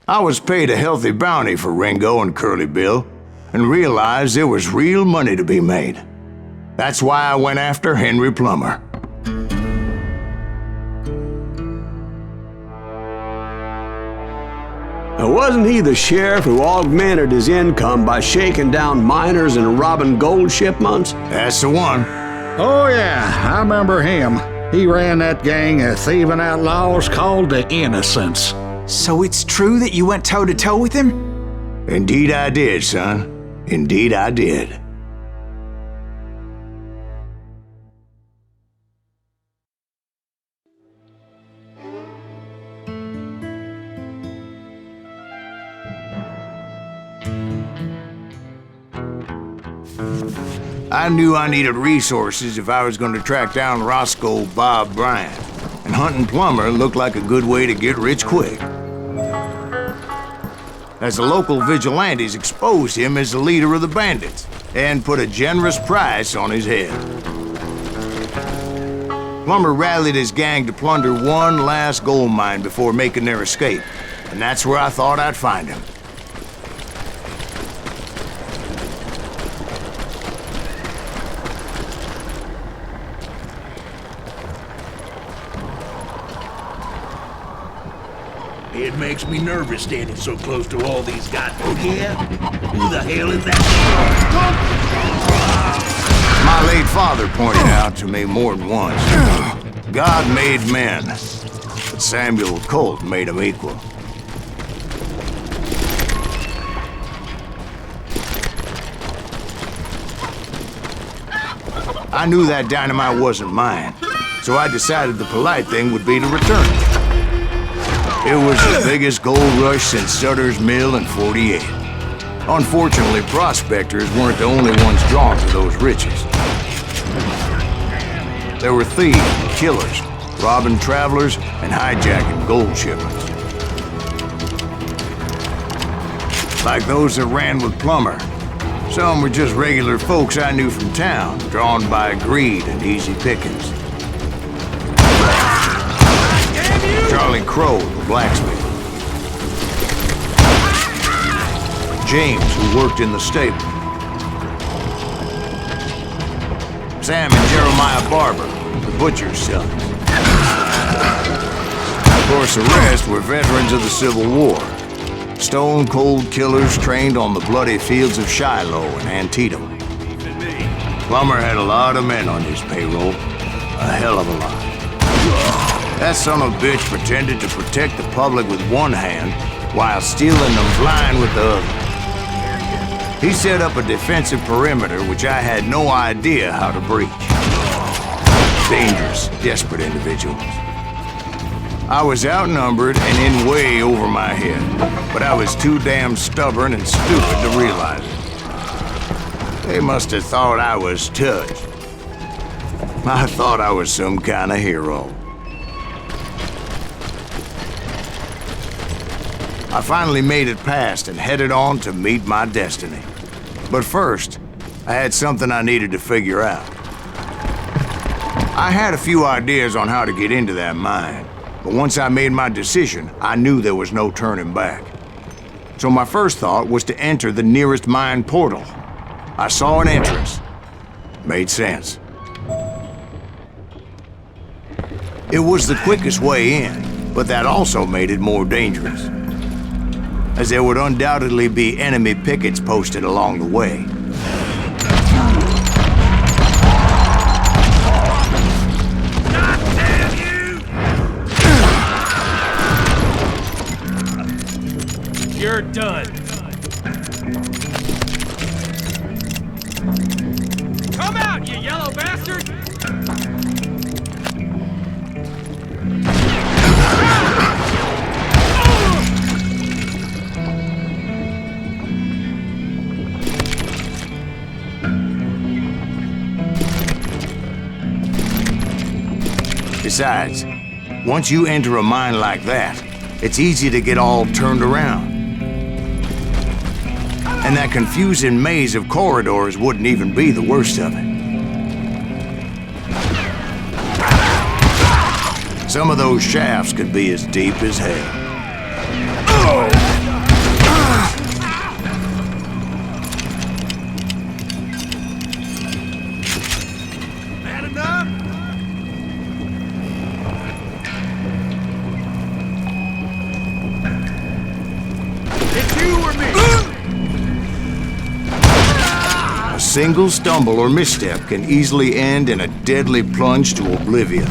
I was paid a healthy bounty for Ringo and Curly Bill, and realized there was real money to be made. That's why I went after Henry Plummer. Now, wasn't he the sheriff who augmented his income by shaking down miners and robbing gold shipments? That's the one. Oh yeah, I remember him. He ran that gang of thieving outlaws called the Innocents. So it's true that you went toe-to-toe with him? Indeed I did, son. Indeed I did. I knew I needed resources if I was going to track down Roscoe Bob Bryant, and hunting Plummer looked like a good way to get rich quick. As the local vigilantes exposed him as the leader of the bandits, and put a generous price on his head. Plummer rallied his gang to plunder one last gold mine before making their escape, and that's where I thought I'd find him. It makes me nervous standing so close to all these guys. Oh yeah? Who the hell is that? My late father pointed out to me more than once. God made men, but Samuel Colt made them equal. I knew that dynamite wasn't mine, so I decided the polite thing would be to return it. It was the biggest gold rush since Sutter's Mill in '48. Unfortunately, prospectors weren't the only ones drawn to those riches. There were thieves and killers, robbing travelers and hijacking gold shipments. Like those that ran with Plummer. Some were just regular folks I knew from town, drawn by greed and easy pickings. Charlie Crow, the blacksmith. James, who worked in the stable. Sam and Jeremiah Barber, the butcher's sons. Of course, the rest were veterans of the Civil War. Stone-cold killers trained on the bloody fields of Shiloh and Antietam. Plummer had a lot of men on his payroll. A hell of a lot. That son of a bitch pretended to protect the public with one hand while stealing them blind with the other. He set up a defensive perimeter which I had no idea how to breach. Dangerous, desperate individuals. I was outnumbered and in way over my head, but I was too damn stubborn and stupid to realize it. They must have thought I was touched. I thought I was some kind of hero. I finally made it past and headed on to meet my destiny. But first, I had something I needed to figure out. I had a few ideas on how to get into that mine, but once I made my decision, I knew there was no turning back. So my first thought was to enter the nearest mine portal. I saw an entrance. Made sense. It was the quickest way in, but that also made it more dangerous, as there would undoubtedly be enemy pickets posted along the way. You're done. Come out, you yellow bastard! Besides, once you enter a mine like that, it's easy to get all turned around. And that confusing maze of corridors wouldn't even be the worst of it. Some of those shafts could be as deep as hell. single stumble or misstep can easily end in a deadly plunge to oblivion.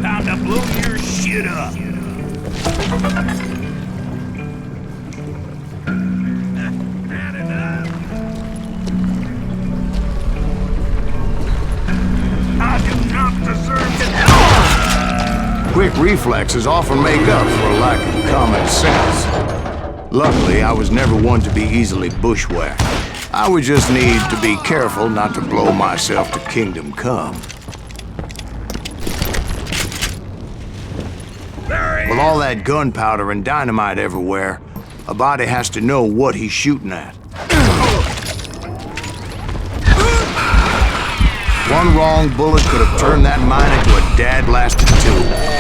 Time to blow your shit up. I do not deserve to die. Quick reflexes often make up for a lack of common sense. Luckily, I was never one to be easily bushwhacked. I would just need to be careful not to blow myself to kingdom come. With all that gunpowder and dynamite everywhere, a body has to know what he's shooting at. One wrong bullet could have turned that mine into a dad-blasted tube.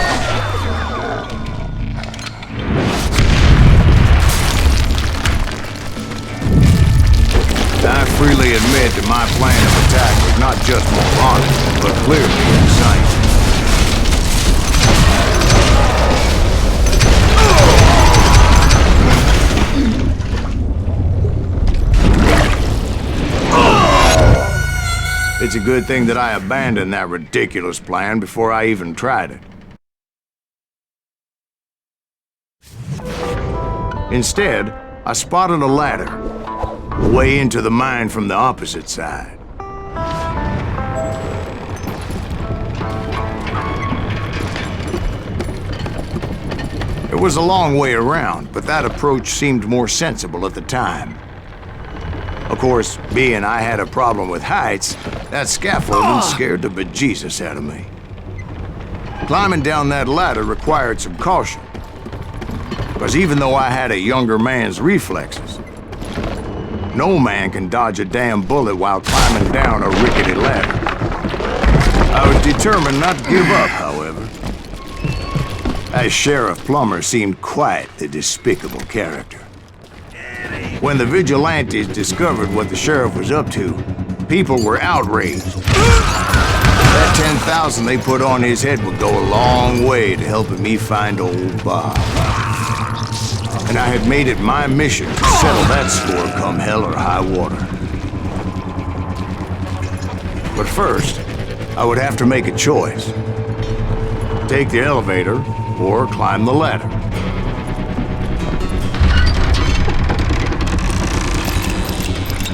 I freely admit that my plan of attack was not just moronic, but clearly insane. It's a good thing that I abandoned that ridiculous plan before I even tried it. Instead, I spotted a ladder, a way into the mine from the opposite side. It was a long way around, but that approach seemed more sensible at the time. Of course, being I had a problem with heights, that scaffolding scared the bejesus out of me. Climbing down that ladder required some caution, because even though I had a younger man's reflexes, no man can dodge a damn bullet while climbing down a rickety ladder. I was determined not to give up, however. As Sheriff Plummer seemed quite the despicable character. When the vigilantes discovered what the sheriff was up to, people were outraged. That 10,000 they put on his head would go a long way to helping me find old Bob. And I had made it my mission to settle that score come hell or high water. But first, I would have to make a choice. Take the elevator or climb the ladder.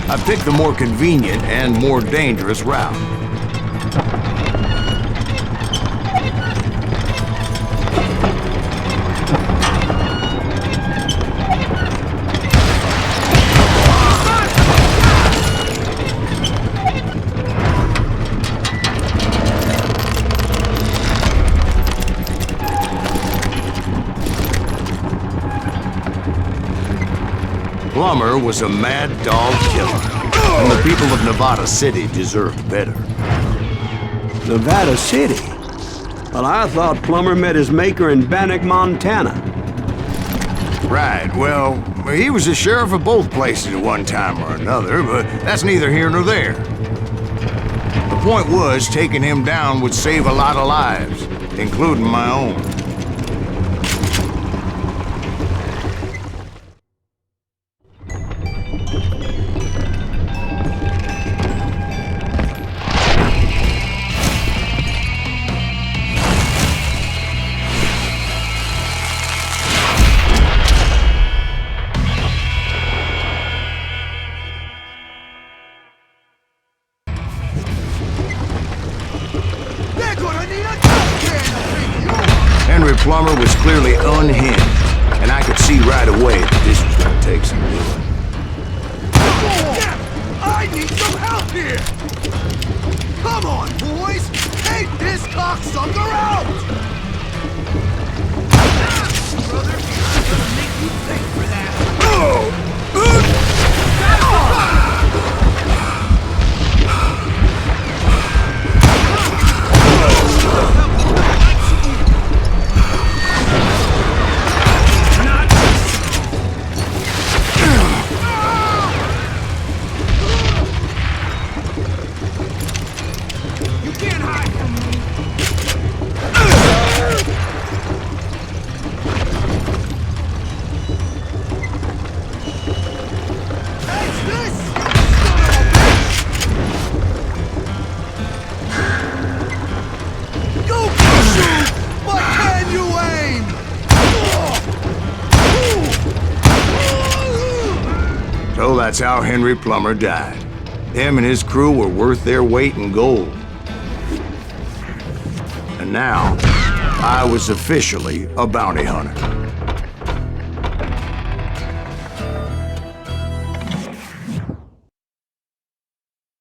I picked the more convenient and more dangerous route. Plummer was a mad dog killer, and the people of Nevada City deserved better. Nevada City? Well, I thought Plummer met his maker in Bannock, Montana. Right, well, he was the sheriff of both places at one time or another, but that's neither here nor there. The point was, taking him down would save a lot of lives, including my own. Plummer was clearly unhinged, and I could see right away that this was going to take some doing. I need some help here! Come on, boys! Take this cocksucker out! Brother, I'm gonna make you pay for that! that's how Henry Plummer died. Him and his crew were worth their weight in gold. And now, I was officially a bounty hunter.